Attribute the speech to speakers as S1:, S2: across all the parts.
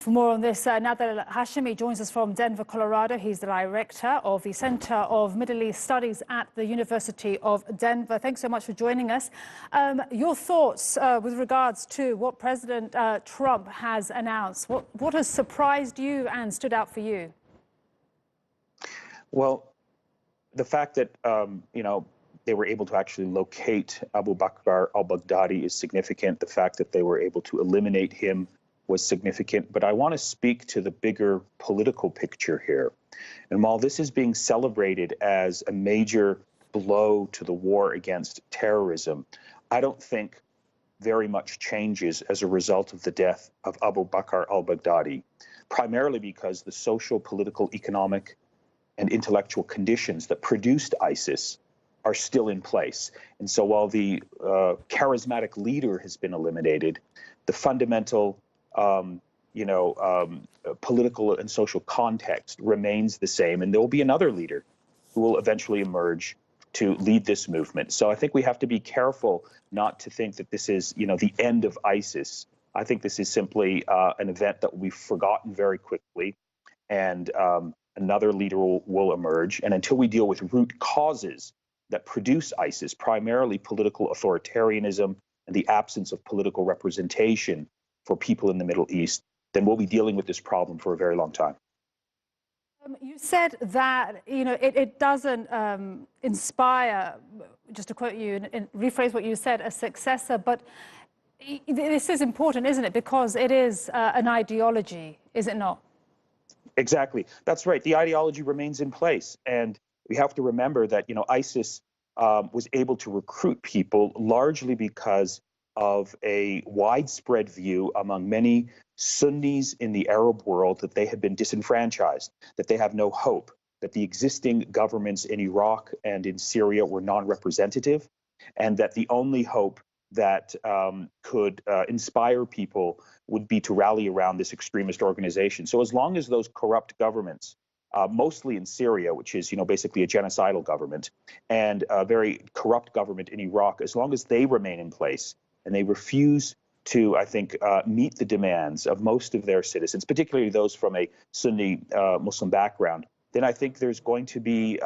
S1: For more on this, Nader Hashemi joins us from Denver, Colorado. He's the director of the Center of Middle East Studies at the University of Denver. Thanks so much for joining us. Your thoughts with regards to what President Trump has announced. What has surprised you and stood out for you?
S2: Well, the fact that, they were able to actually locate Abu Bakr al-Baghdadi is significant. The fact that they were able to eliminate him was significant. But I want to speak to the bigger political picture here. And while this is being celebrated as a major blow to the war against terrorism, I don't think very much changes as a result of the death of Abu Bakr al-Baghdadi, primarily because the social, political, economic, and intellectual conditions that produced ISIS are still in place. And so while the charismatic leader has been eliminated, the fundamental political and social context remains the same, and there will be another leader who will eventually emerge to lead this movement. So I think we have to be careful not to think that this is, the end of ISIS. I think this is simply an event that we've forgotten very quickly, and another leader will emerge. And until we deal with root causes that produce ISIS, primarily political authoritarianism and the absence of political representation for people in the Middle East, then we'll be dealing with this problem for a very long time.
S1: You said that, it doesn't inspire, just to quote you and rephrase what you said, a successor, but this is important, isn't it? Because it is an ideology, is it not?
S2: Exactly. That's right. The ideology remains in place. And we have to remember that, ISIS was able to recruit people largely because of a widespread view among many Sunnis in the Arab world that they have been disenfranchised, that they have no hope, that the existing governments in Iraq and in Syria were non-representative, and that the only hope that could inspire people would be to rally around this extremist organization. So as long as those corrupt governments, mostly in Syria, which is, basically a genocidal government, and a very corrupt government in Iraq, as long as they remain in place and they refuse to, I think, meet the demands of most of their citizens, particularly those from a Sunni Muslim background, then I think there's going to be,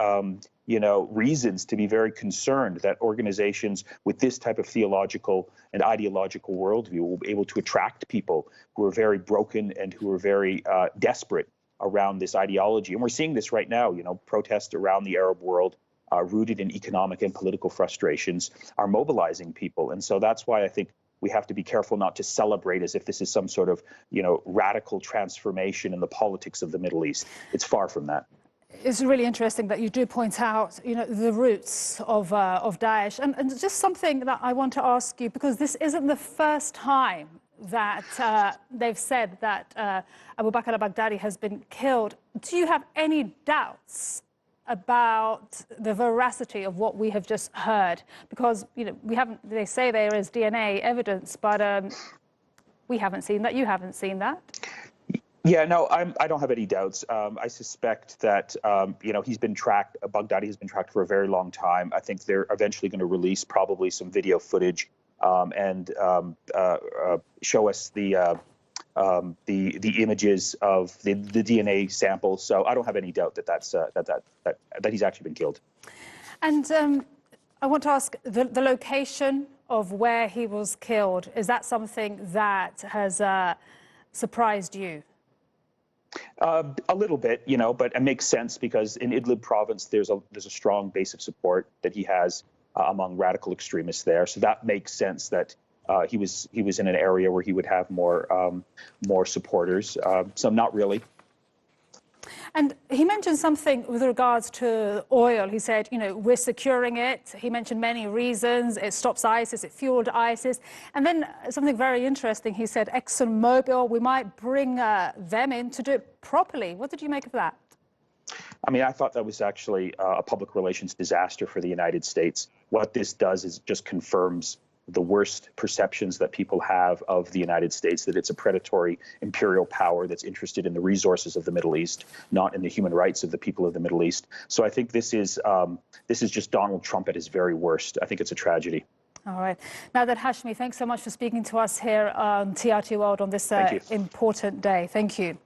S2: reasons to be very concerned that organizations with this type of theological and ideological worldview will be able to attract people who are very broken and who are very desperate around this ideology. And we're seeing this right now, protests around the Arab world rooted in economic and political frustrations are mobilizing people. And so that's why I think we have to be careful not to celebrate as if this is some sort of, radical transformation in the politics of the Middle East. It's far from that.
S1: It's really interesting that you do point out, the roots of Daesh. And just something that I want to ask you, because this isn't the first time that they've said that Abu Bakr al-Baghdadi has been killed. Do you have any doubts about the veracity of what we have just heard? Because, they say there is DNA evidence, but we haven't seen that. You haven't seen that.
S2: Yeah, no, I don't have any doubts. I suspect that, he's been tracked, Baghdadi has been tracked for a very long time. I think they're eventually going to release probably some video footage and show us the images of the DNA samples. So I don't have any doubt that that he's actually been killed.
S1: And I want to ask the location of where he was killed. Is that something that has surprised you?
S2: A little bit, but it makes sense because in Idlib province, there's a strong base of support that he has among radical extremists there. So that makes sense that he was in an area where he would have more supporters. So not really.
S1: And he mentioned something with regards to oil. He said, we're securing it. He mentioned many reasons. It stops ISIS, it fueled ISIS. And then something very interesting, he said, ExxonMobil, we might bring them in to do it properly. What did you make of that?
S2: I mean, I thought that was actually a public relations disaster for the United States. What this does is just confirms the worst perceptions that people have of the United States, that it's a predatory imperial power that's interested in the resources of the Middle East, not in the human rights of the people of the Middle East. So I think this is just Donald Trump at his very worst. I think it's a tragedy.
S1: All right. Nader Hashemi, thanks so much for speaking to us here on TRT World on this important day. Thank you.